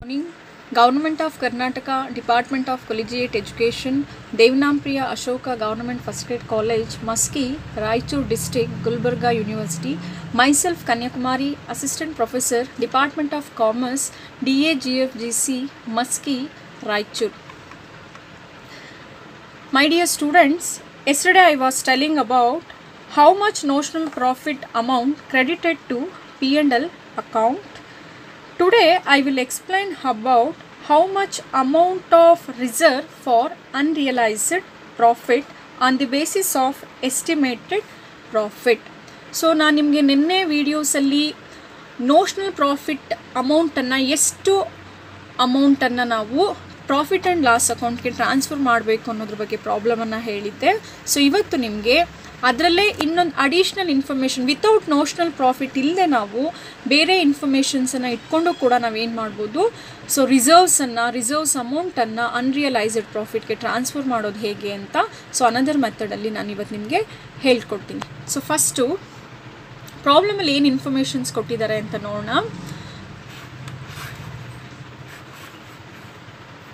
Morning. Government of Karnataka, Department of Collegiate Education, Devanampriya Ashoka Government First Grade College, Maski, Raichur District, Gulbarga University. Myself, Kanyakumari, Assistant Professor, Department of Commerce, DAGFGC, Maski, Raichur. My dear students, yesterday I was telling about how much notional profit amount credited to P&L account. Today I will explain about how much amount of reserve for unrealized profit on the basis of estimated profit. So ನಾನು ನಿಮಗೆ ನಿನ್ನೆ ವಿಡಿಯೋಸಲ್ಲಿ notional profit ಅಮೌಂಟನ್ನು ಎಷ್ಟು ಅಮೌಂಟನ್ನು ನಾವು profit and loss ಅಕೌಂಟ್ಗೆ transfer ಮಾಡಬೇಕು ಅನ್ನೋದ್ರ ಬಗ್ಗೆ ಪ್ರಾಬ್ಲಮನ್ನು ಹೇಳಿದ್ದೆ. ಸೊ ಇವತ್ತು ನಿಮಗೆ ಅದರಲ್ಲೇ ಇನ್ನೊಂದು additional information without notional profit ಇಲ್ಲದೆ ನಾವು ಬೇರೆ ಇನ್ಫಾರ್ಮೇಷನ್ಸನ್ನು ಇಟ್ಕೊಂಡು ಕೂಡ ನಾವೇನು ಮಾಡ್ಬೋದು, ಸೊ ರಿಸರ್ವ್ಸ್ ಅಮೌಂಟನ್ನು ಅನ್ರಿಯಲೈಸ್ಡ್ ಪ್ರಾಫಿಟ್ಗೆ ಟ್ರಾನ್ಸ್ಫರ್ ಮಾಡೋದು ಹೇಗೆ ಅಂತ ಸೊ ಅನದರ್ ಮೆಥಡಲ್ಲಿ ನಾನು ಇವತ್ತು ನಿಮಗೆ ಹೇಳ್ಕೊಡ್ತೀನಿ. ಸೊ ಫಸ್ಟು ಪ್ರಾಬ್ಲಮಲ್ಲಿ ಏನು ಇನ್ಫಾರ್ಮೇಷನ್ಸ್ ಕೊಟ್ಟಿದ್ದಾರೆ ಅಂತ ನೋಡೋಣ.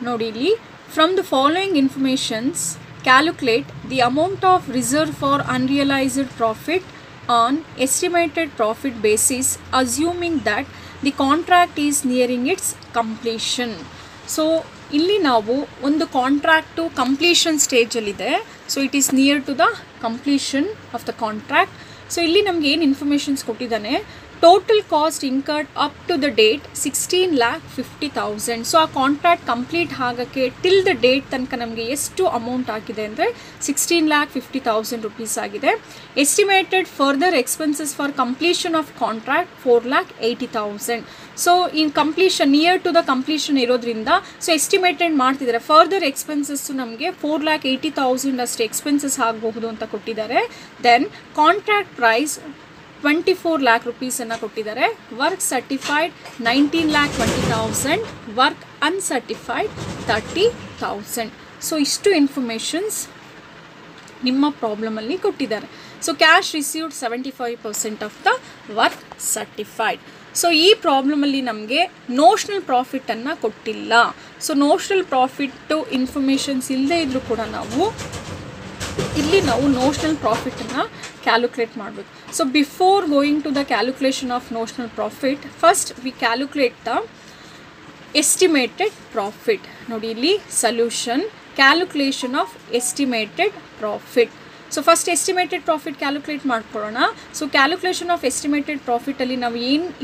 ನೋಡಿ ಇಲ್ಲಿ, from the following informations calculate the amount of reserve for unrealized profit on estimated profit basis assuming that the contract is nearing its completion. So ಇಲ್ಲಿ ನಾವು ಒಂದು ಕಾಂಟ್ರಾಕ್ಟು ಕಂಪ್ಲೀಷನ್ ಸ್ಟೇಜಲ್ಲಿದೆ. So it is near to the completion of the contract. So ಇಲ್ಲಿ ನಮ್ಗೆ ಏನು informations ಕೊಟ್ಟಿದ್ದಾನೆ, total cost incurred up to the date 16,50,000. So ಆ contract complete ಆಗೋಕ್ಕೆ ಟಿಲ್ ದ ಡೇಟ್ ತನಕ ನಮಗೆ ಎಷ್ಟು ಅಮೌಂಟ್ ಆಗಿದೆ ಅಂದರೆ 16,50,000 ರುಪೀಸ್ ಆಗಿದೆ. Estimated further expenses for completion of contract 4,80,000. So in completion near to the completion ಇರೋದ್ರಿಂದ ಸೊ ಎಸ್ಟಿಮೇಟೆಡ್ ಮಾಡ್ತಿದ್ದಾರೆ. ಫರ್ದರ್ ಎಕ್ಸ್ಪೆನ್ಸಸ್ಸು ನಮಗೆ 4,80,000 ಅಷ್ಟು ಎಕ್ಸ್ಪೆನ್ಸಸ್ ಆಗಬಹುದು ಅಂತ ಕೊಟ್ಟಿದ್ದಾರೆ. ದೆನ್ ಕಾಂಟ್ರಾಕ್ಟ್ ಪ್ರೈಸ್ 24 lakh ರುಪೀಸನ್ನು ಕೊಟ್ಟಿದ್ದಾರೆ. Work certified 19,20,000, work uncertified 30,000. So ಇಷ್ಟು ಇನ್ಫಾರ್ಮೇಷನ್ಸ್ ನಿಮ್ಮ ಪ್ರಾಬ್ಲಮಲ್ಲಿ ಕೊಟ್ಟಿದ್ದಾರೆ. So cash received 75% of the work certified. So ಈ ಪ್ರಾಬ್ಲಮಲ್ಲಿ ನಮಗೆ ನೋಷನಲ್ ಪ್ರಾಫಿಟನ್ನು ಕೊಟ್ಟಿಲ್ಲ. ಸೊ ನೋಷನಲ್ ಪ್ರಾಫಿಟ್ಟು ಇನ್ಫಾರ್ಮೇಷನ್ಸ್ ಇಲ್ಲದೇ ಇದ್ದರೂ ಕೂಡ ನಾವು ನೋಷನಲ್ ಪ್ರಾಫಿಟನ್ನು ಕ್ಯಾಲ್ಕುಲೇಟ್ ಮಾಡಬೇಕು. So before going to the calculation of notional profit, first we calculate the estimated profit. ನೋಡಿ ಇಲ್ಲಿ solution, calculation of estimated profit. So first estimated profit calculate ಮಾಡ್ಕೊಳ್ಳೋಣ. So calculation of estimated ಪ್ರಾಫಿಟಲ್ಲಿ ನಾವು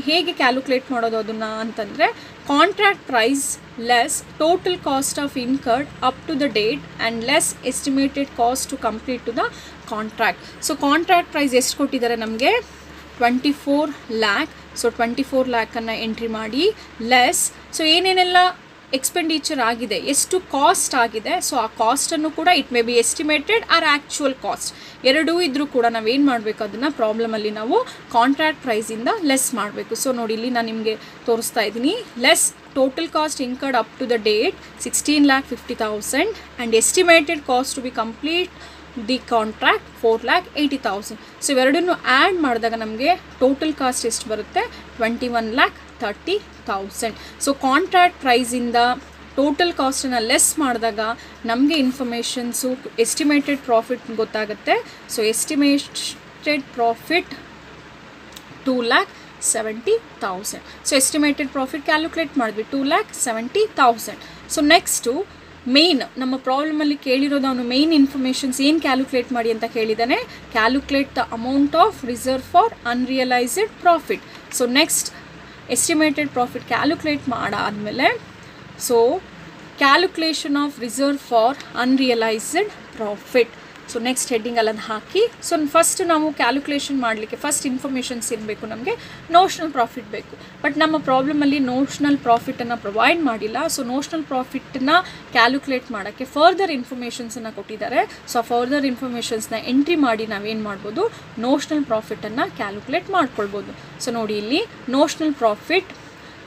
ಹೇಗೆ calculate ಮಾಡೋದು ಅದನ್ನು ಅಂತಂದರೆ, contract price less total cost of incurred up to the date and less estimated cost to complete to the contract. So contract price ಎಷ್ಟು ಕೊಟ್ಟಿದ್ದಾರೆ ನಮಗೆ 24 lakh. ಸೊ 24 lakhನ್ನು ಎಂಟ್ರಿ ಮಾಡಿ ಲೆಸ್, ಸೊ ಏನೇನೆಲ್ಲ ಎಕ್ಸ್ಪೆಂಡಿಚರ್ ಆಗಿದೆ, ಎಷ್ಟು ಕಾಸ್ಟ್ ಆಗಿದೆ, ಸೊ ಆ ಕಾಸ್ಟನ್ನು ಕೂಡ it may be estimated or actual cost ಎರಡೂ ಇದ್ದರೂ ಕೂಡ ನಾವೇನು ಮಾಡಬೇಕು, ಅದನ್ನು ಪ್ರಾಬ್ಲಮಲ್ಲಿ ನಾವು ಕಾಂಟ್ರಾಕ್ಟ್ ಪ್ರೈಸಿಂದ ಲೆಸ್ ಮಾಡಬೇಕು. ಸೊ ನೋಡಿ ಇಲ್ಲಿ ನಾನು ನಿಮಗೆ ತೋರಿಸ್ತಾ ಇದ್ದೀನಿ. Less total cost incurred up to the date 16,50,000 and estimated cost to be complete the contract 4,80,000. So ಇವೆರಡನ್ನು ಆ್ಯಡ್ ಮಾಡಿದಾಗ ನಮಗೆ ಟೋಟಲ್ ಕಾಸ್ಟ್ ಎಷ್ಟು ಬರುತ್ತೆ, 21,30,000. ಸೊ ಕಾಂಟ್ರಾಕ್ಟ್ ಪ್ರೈಸಿಂದ ಟೋಟಲ್ ಕಾಸ್ಟನ್ನು ಲೆಸ್ ಮಾಡಿದಾಗ ನಮಗೆ ಇನ್ಫಾರ್ಮೇಷನ್ಸು ಎಸ್ಟಿಮೇಟೆಡ್ ಪ್ರಾಫಿಟ್ ಗೊತ್ತಾಗುತ್ತೆ. So estimated profit 2,70,000. So estimated profit calculate ಮಾಡಿದ್ವಿ 2,70,000. ಸೊ ನೆಕ್ಸ್ಟು ಮೇನ್ ನಮ್ಮ ಪ್ರಾಬ್ಲಮಲ್ಲಿ ಕೇಳಿರೋದು, ಅವನು ಮೇನ್ ಇನ್ಫಾರ್ಮೇಷನ್ಸ್ ಏನು ಕ್ಯಾಲ್ಕುಲೇಟ್ ಮಾಡಿ ಅಂತ ಕೇಳಿದ್ದಾನೆ, calculate the amount of reserve for unrealised profit. So next estimated profit calculate ಮಾಡಾದಮೇಲೆ so calculation of reserve for unrealised profit. So next heading ಅಲ್ಲದು ಹಾಕಿ, ಸೊ ಫಸ್ಟ್ ನಾವು ಕ್ಯಾಲ್ಕುಲೇಷನ್ ಮಾಡಲಿಕ್ಕೆ ಫಸ್ಟ್ ಇನ್ಫಾರ್ಮೇಷನ್ಸ್ ಇರಬೇಕು, ನಮಗೆ ನೋಷನಲ್ ಪ್ರಾಫಿಟ್ ಬೇಕು. ಬಟ್ ನಮ್ಮ ಪ್ರಾಬ್ಲಮಲ್ಲಿ ನೋಷನಲ್ ಪ್ರಾಫಿಟನ್ನು ಪ್ರೊವೈಡ್ ಮಾಡಿಲ್ಲ. ಸೊ ನೋಷನಲ್ ಪ್ರಾಫಿಟನ್ನು ಕ್ಯಾಲ್ಕುಲೇಟ್ ಮಾಡೋಕ್ಕೆ ಫರ್ದರ್ ಇನ್ಫಾರ್ಮೇಷನ್ಸನ್ನು ಕೊಟ್ಟಿದ್ದಾರೆ. ಸೊ ಆ ಫರ್ದರ್ ಇನ್ಫಾರ್ಮೇಷನ್ಸ್ನ ಎಂಟ್ರಿ ಮಾಡಿ ನಾವೇನು ಮಾಡ್ಬೋದು, ನೋಷನಲ್ ಪ್ರಾಫಿಟನ್ನು ಕ್ಯಾಲ್ಕುಲೇಟ್ ಮಾಡ್ಕೊಳ್ಬೋದು. ಸೊ ನೋಡಿ ಇಲ್ಲಿ ನೋಷನಲ್ ಪ್ರಾಫಿಟ್.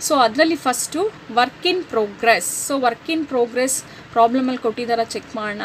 ಸೊ ಅದರಲ್ಲಿ first work in progress. So work in progress ಪ್ರಾಬ್ಲಮಲ್ಲಿ ಕೊಟ್ಟಿದ್ದಾರೆ, ಚೆಕ್ ಮಾಡೋಣ.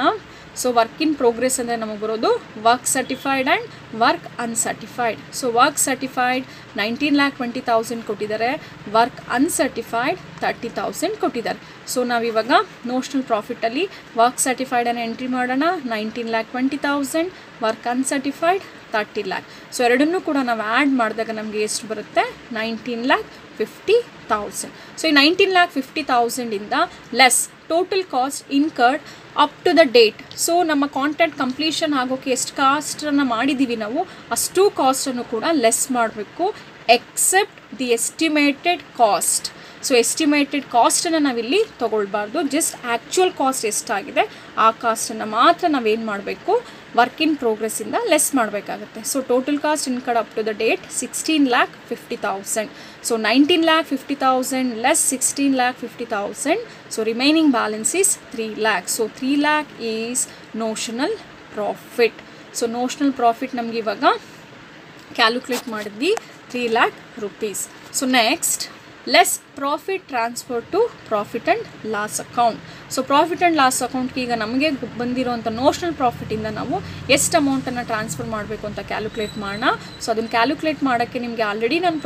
ಸೊ ವರ್ಕ್ ಇನ್ ಪ್ರೋಗ್ರೆಸ್ ಅಂದರೆ ನಮಗೆ ಬರೋದು work certified and work uncertified. So work certified 19,20,000 ಕೊಟ್ಟಿದ್ದಾರೆ, ವರ್ಕ್ ಅನ್ಸರ್ಟಿಫೈಡ್ 30,000 ಕೊಟ್ಟಿದ್ದಾರೆ. ಸೊ ನಾವಿವಾಗ ನೋಷನಲ್ ಪ್ರಾಫಿಟಲ್ಲಿ ವರ್ಕ್ ಸರ್ಟಿಫೈಡನ್ನು ಎಂಟ್ರಿ ಮಾಡೋಣ. 19,20,000, ವರ್ಕ್ ಅನ್ಸರ್ಟಿಫೈಡ್ 30 lakh. ಸೊ ಎರಡನ್ನೂ ಕೂಡ ನಾವು ಆ್ಯಡ್ ಮಾಡಿದಾಗ ನಮಗೆ ಎಷ್ಟು ಬರುತ್ತೆ? 19,50,000. ಸೊ ಈ 19,50,000 ಇಂದ less total cost incurred up to the date. So ನಮ್ಮ ಕಾಂಟ್ರಾಕ್ಟ್ ಕಂಪ್ಲೀಷನ್ ಆಗೋಕ್ಕೆ ಎಷ್ಟು ಕಾಸ್ಟನ್ನು ಮಾಡಿದ್ದೀವಿ ನಾವು, ಅಷ್ಟು ಕಾಸ್ಟನ್ನು ಕೂಡ ಲೆಸ್ ಮಾಡಬೇಕು, except the estimated cost. So estimated ಕಾಸ್ಟನ್ನು ನಾವಿಲ್ಲಿ ತೊಗೊಳ್ಬಾರ್ದು, ಜಸ್ಟ್ ಆ್ಯಕ್ಚುಯಲ್ ಕಾಸ್ಟ್ ಎಷ್ಟಾಗಿದೆ ಆ ಕಾಸ್ಟನ್ನು ಮಾತ್ರ ನಾವೇನು ಮಾಡಬೇಕು, ವರ್ಕ್ ಇನ್ ಪ್ರೋಗ್ರೆಸ್ಸಿಂದ ಲೆಸ್ ಮಾಡಬೇಕಾಗುತ್ತೆ. So total cost incurred up to the date 16,50,000. So 19,50,000 less 16,50,000. So remaining balance is 3 lakh. So 3 lakh is notional profit. So notional profit ನಮ್ಗೆ ಇವಾಗ ಕ್ಯಾಲ್ಕುಲೇಟ್ ಮಾಡಿದ್ವಿ 3 lakh rupees. So next less profit transfer to profit and loss account. So profit and loss ಅಕೌಂಟ್ಗೆ ಈಗ ನಮಗೆ ಬಂದಿರೋಂಥ notional ಪ್ರಾಫಿಟಿಂದ ನಾವು ಎಷ್ಟು ಅಮೌಂಟನ್ನು transfer ಮಾಡಬೇಕು ಅಂತ ಕ್ಯಾಲ್ಕುಲೇಟ್ ಮಾಡೋಣ. ಸೊ ಅದನ್ನು ಕ್ಯಾಲ್ಕುಲೇಟ್ ಮಾಡೋಕ್ಕೆ ನಿಮಗೆ ಆಲ್ರೆಡಿ ನಾನು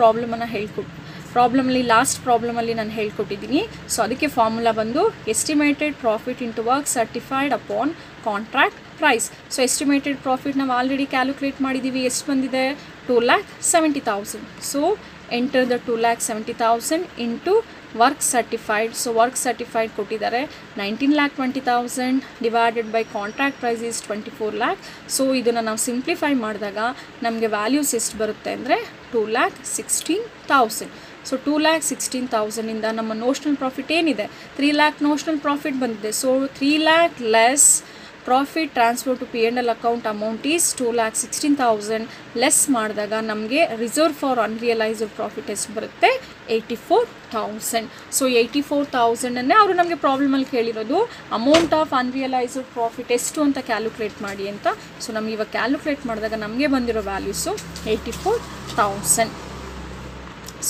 ಪ್ರಾಬ್ಲಮಲ್ಲಿ ಲಾಸ್ಟ್ ಪ್ರಾಬ್ಲಮಲ್ಲಿ ನಾನು ಹೇಳ್ಕೊಟ್ಟಿದ್ದೀನಿ. ಸೊ ಅದಕ್ಕೆ ಫಾರ್ಮುಲಾ ಬಂದು estimated profit into work certified upon contract price. So estimated profit ನಾವು ಆಲ್ರೆಡಿ ಕ್ಯಾಲ್ಕುಲೇಟ್ ಮಾಡಿದ್ದೀವಿ, ಎಷ್ಟು ಬಂದಿದೆ? 2,70,000. So enter the 2,70,000 into work certified. So work certified ಕೊಟ್ಟಿದ್ದಾರೆ 19,20,000 divided by contract price is 24 lakh. So ಇದನ್ನು ನಾವು simplify ಮಾಡಿದಾಗ ನಮಗೆ ವ್ಯಾಲ್ಯೂಸ್ ಎಷ್ಟು ಬರುತ್ತೆ ಅಂದರೆ 2,16,000. ಸೊ 2,16,000 ಇಂದ ನಮ್ಮ ನೋಷನಲ್ ಪ್ರಾಫಿಟ್ ಏನಿದೆ 3 lakh ನೋಷನಲ್ ಪ್ರಾಫಿಟ್ ಬಂದಿದೆ. So 3 lakh less profit transfer to P&L account amount is 2,16,000. Less ಮಾಡಿದಾಗ ನಮಗೆ ರಿಸರ್ವ್ ಫಾರ್ ಅನ್ರಿಯಲೈಸ್ಡ್ ಪ್ರಾಫಿಟ್ ಎಷ್ಟು ಬರುತ್ತೆ? 84,000. ಸೊ 84,000ಅನ್ನೇ ಅವರು ನಮಗೆ ಪ್ರಾಬ್ಲಮಲ್ಲಿ ಕೇಳಿರೋದು ಅಮೌಂಟ್ ಆಫ್ ಅನ್ರಿಯಲೈಸ್ಡ್ ಪ್ರಾಫಿಟ್ ಎಷ್ಟು ಅಂತ ಕ್ಯಾಲ್ಕುಲೇಟ್ ಮಾಡಿ ಅಂತ. ಸೊ ನಮ್ಗೆ ಇವಾಗ ಕ್ಯಾಲ್ಕುಲೇಟ್ ಮಾಡಿದಾಗ ನಮಗೆ ಬಂದಿರೋ values 84,000.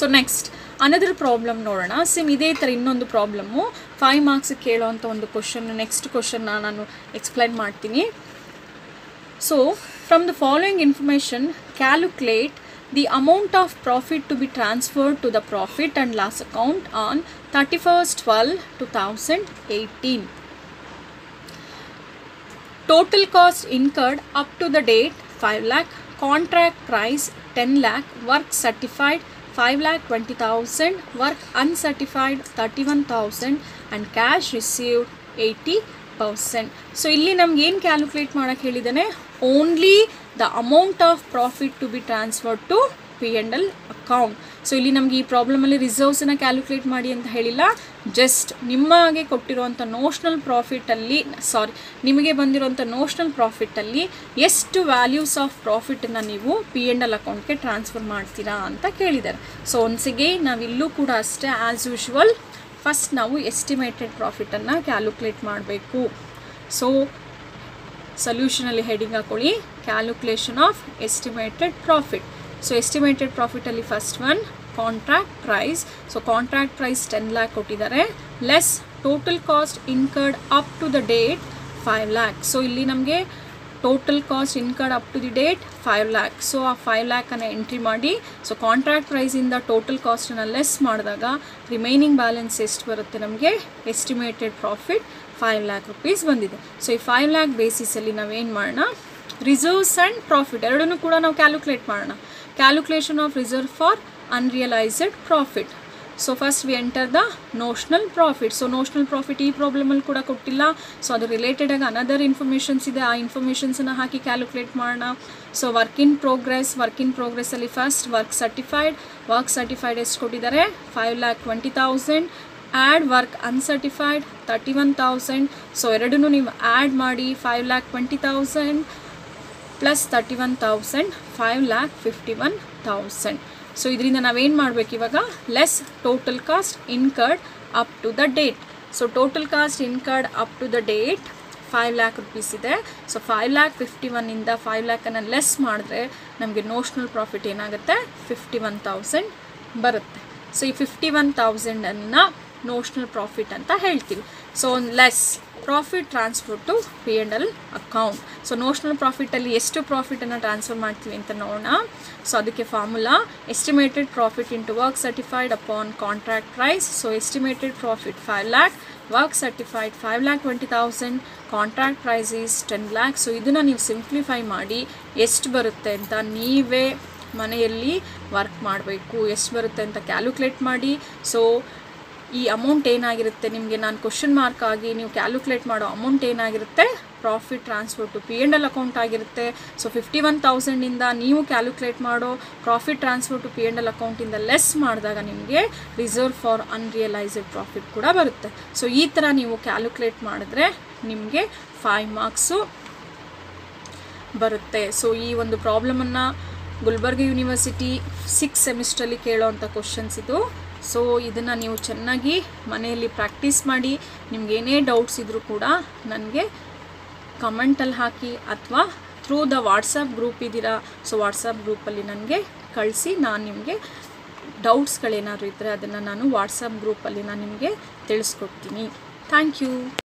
So next another problem ನೋಡೋಣ. ಸೇಮ್ ಇದೇ ಥರ ಇನ್ನೊಂದು ಪ್ರಾಬ್ಲಮ್ಮು 5 marks ಕೇಳೋವಂಥ ಒಂದು ಕ್ವಶನ್. ನೆಕ್ಸ್ಟ್ ಕ್ವಶನ್ನ ನಾನು ಎಕ್ಸ್ಪ್ಲೈನ್ ಮಾಡ್ತೀನಿ. So from the following information calculate the amount of profit to be transferred to the profit and loss account on 31/12/2018. Total cost incurred up to the date 5 lakh, contract price 10 lakh, work certified 5,20,000, work uncertified 31,000 and cash received 80%. So ಇಲ್ಲಿ ನಮ್ಗೆ ಏನು calculate ಮಾಡೋಕ್ಕೆ ಹೇಳಿದ್ದಾನೆ? Only the amount of profit to be transferred to P&L account. So ಇಲ್ಲಿ ನಮಗೆ ಈ ಪ್ರಾಬ್ಲಮಲ್ಲಿ ರಿಸರ್ವ್ಸನ್ನು calculate ಮಾಡಿ ಅಂತ ಹೇಳಿಲ್ಲ, ಜಸ್ಟ್ ನಿಮಗೆ ಕೊಟ್ಟಿರುವಂಥ ನೋಷನಲ್ ಪ್ರಾಫಿಟಲ್ಲಿ ನಿಮಗೆ ಬಂದಿರೋಂಥ ನೋಷನಲ್ ಪ್ರಾಫಿಟಲ್ಲಿ ಎಷ್ಟು ವ್ಯಾಲ್ಯೂಸ್ ಆಫ್ ಪ್ರಾಫಿಟನ್ನು ನೀವು P&L ಅಕೌಂಟ್ಗೆ ಟ್ರಾನ್ಸ್ಫರ್ ಮಾಡ್ತೀರಾ ಅಂತ ಕೇಳಿದ್ದಾರೆ. ಸೊ ಒನ್ಸಿಗೆ ನಾವಿಲ್ಲೂ ಕೂಡ ಅಷ್ಟೇ ಆ್ಯಸ್ ಯೂಶ್ವಲ್ ಫಸ್ಟ್ ನಾವು ಎಸ್ಟಿಮೇಟೆಡ್ ಪ್ರಾಫಿಟನ್ನು ಕ್ಯಾಲ್ಕುಲೇಟ್ ಮಾಡಬೇಕು. ಸೊ ಸೊಲ್ಯೂಷನಲ್ಲಿ ಹೆಡಿಂಗ್ ಹಾಕೊಳ್ಳಿ calculation of estimated profit. So estimated ಪ್ರಾಫಿಟಲ್ಲಿ first one contract price. So contract price 10 lakh ಕೊಟ್ಟಿದ್ದಾರೆ, less total cost incurred up to the date 5 lakh. So ಇಲ್ಲಿ ನಮಗೆ total cost incurred up to the date 5 lakh. So ಆ 5 lakh entry ಮಾಡಿ. So contract ಪ್ರೈಸಿಂದ total ಕಾಸ್ಟನ್ನು less ಮಾಡಿದಾಗ remaining balance ಎಷ್ಟು ಬರುತ್ತೆ ನಮಗೆ? ಎಸ್ಟಿಮೇಟೆಡ್ ಪ್ರಾಫಿಟ್ 5 lakh rupees ಬಂದಿದೆ. ಸೊ ಈ 5 lakh ಬೇಸಿಸಲ್ಲಿ ನಾವೇನು ಮಾಡೋಣ? ರಿಸರ್ವ್ಸ್ ಆ್ಯಂಡ್ ಪ್ರಾಫಿಟ್ ಎರಡನ್ನೂ ಕೂಡ ನಾವು ಕ್ಯಾಲ್ಕುಲೇಟ್ ಮಾಡೋಣ. Calculation of reserve for unrealised profit. So first we enter the notional profit. So notional profit ಈ ಪ್ರಾಬ್ಲಮಲ್ಲಿ ಕೂಡ ಕೊಟ್ಟಿಲ್ಲ. ಸೊ ಅದು ರಿಲೇಟೆಡಾಗಿ ಅನದರ್ ಇನ್ಫಾರ್ಮೇಷನ್ಸ್ ಇದೆ, ಆ ಇನ್ಫಾರ್ಮೇಷನ್ಸನ್ನು ಹಾಕಿ ಕ್ಯಾಲ್ಕುಲೇಟ್ ಮಾಡೋಣ. ಸೊ ವರ್ಕ್ ಇನ್ ಪ್ರೋಗ್ರೆಸ್ಸಲ್ಲಿ ಫಸ್ಟ್ ವರ್ಕ್ ಸರ್ಟಿಫೈಡ್ ಎಷ್ಟು ಕೊಟ್ಟಿದ್ದಾರೆ? 5,20,000. Add work uncertified 31,000. ಸೊ ಎರಡನ್ನೂ ನೀವು ಆ್ಯಡ್ ಮಾಡಿ 5,20,000 ಪ್ಲಸ್ 31,000 5,51,000. ಸೊ ಇದರಿಂದ ನಾವೇನು ಮಾಡಬೇಕು ಇವಾಗ? Less total cost incurred up to the date. So total cost incurred up to the date 5 lakh rupees ಇದೆ. ಸೊ 5,51,000 ಇಂದ 5 lakh ಲೆಸ್ ಮಾಡಿದ್ರೆ ನಮಗೆ ನೋಷನಲ್ ಪ್ರಾಫಿಟ್ ಏನಾಗುತ್ತೆ? 51,000 ಬರುತ್ತೆ. ಸೊ ಈ 51,000 ನೋಷನಲ್ ಪ್ರಾಫಿಟ್ ಅಂತ ಹೇಳ್ತೀವಿ. So less profit transfer to P&L account. So notional ಪ್ರಾಫಿಟಲ್ಲಿ ಎಷ್ಟು ಪ್ರಾಫಿಟನ್ನು ಟ್ರಾನ್ಸ್ಫರ್ ಮಾಡ್ತೀವಿ ಅಂತ ನೋಡೋಣ. ಸೊ ಅದಕ್ಕೆ formula estimated profit into work certified upon contract price. So estimated profit 5 lakh, work certified 5,20,000, contract price is 10 lakh. So ಇದನ್ನು ನೀವು simplify ಮಾಡಿ ಎಷ್ಟು ಬರುತ್ತೆ ಅಂತ ನೀವೇ ಮನೆಯಲ್ಲಿ ವರ್ಕ್ ಮಾಡಬೇಕು. ಎಷ್ಟು ಬರುತ್ತೆ ಅಂತ ಕ್ಯಾಲ್ಕುಲೇಟ್ ಮಾಡಿ. ಸೊ ಈ ಅಮೌಂಟ್ ಏನಾಗಿರುತ್ತೆ ನಿಮಗೆ, ನಾನು ಕ್ವಶನ್ ಮಾರ್ಕ್ ಆಗಿ ನೀವು ಕ್ಯಾಲ್ಕುಲೇಟ್ ಮಾಡೋ ಅಮೌಂಟ್ ಏನಾಗಿರುತ್ತೆ, profit transfer to P&L account ಆಗಿರುತ್ತೆ. ಸೊ 51,000ಇಂದ ನೀವು ಕ್ಯಾಲ್ಕುಲೇಟ್ ಮಾಡೋ ಪ್ರಾಫಿಟ್ ಟ್ರಾನ್ಸ್ಫರ್ ಟು P&L ಅಕೌಂಟಿಂದ ಲೆಸ್ ಮಾಡಿದಾಗ ನಿಮಗೆ ರಿಸರ್ವ್ ಫಾರ್ ಅನ್ರಿಯಲೈಸ್ಡ್ ಪ್ರಾಫಿಟ್ ಕೂಡ ಬರುತ್ತೆ. ಸೊ ಈ ಥರ ನೀವು ಕ್ಯಾಲ್ಕುಲೇಟ್ ಮಾಡಿದ್ರೆ ನಿಮಗೆ 5 ಮಾರ್ಕ್ಸು ಬರುತ್ತೆ. ಸೊ ಈ ಒಂದು ಪ್ರಾಬ್ಲಮನ್ನು ಗುಲ್ಬರ್ಗ ಯೂನಿವರ್ಸಿಟಿ 6th ಸೆಮಿಸ್ಟ್ರಲ್ಲಿ ಕೇಳೋವಂಥ ಕ್ವಶನ್ಸ್ ಇದು. ಸೊ ಇದನ್ನು ನೀವು ಚೆನ್ನಾಗಿ ಮನೆಯಲ್ಲಿ ಪ್ರಾಕ್ಟೀಸ್ ಮಾಡಿ. ನಿಮಗೇನೇ ಡೌಟ್ಸ್ ಇದ್ದರೂ ಕೂಡ ನನಗೆ ಕಮೆಂಟಲ್ಲಿ ಹಾಕಿ ಅಥವಾ ಥ್ರೂ ದ ವಾಟ್ಸಪ್ ಗ್ರೂಪ್ ಇದ್ದೀರಾ, ಸೊ ವಾಟ್ಸಪ್ ಗ್ರೂಪಲ್ಲಿ ನನಗೆ ಕಳಿಸಿ. ನಾನು ನಿಮಗೆ ಡೌಟ್ಸ್ಗಳೇನಾದರೂ ಇದ್ದರೆ ಅದನ್ನು ನಾನು ವಾಟ್ಸಪ್ ಗ್ರೂಪಲ್ಲಿ ನಾನು ನಿಮಗೆ ತಿಳಿಸ್ಕೊಡ್ತೀನಿ. Thank you.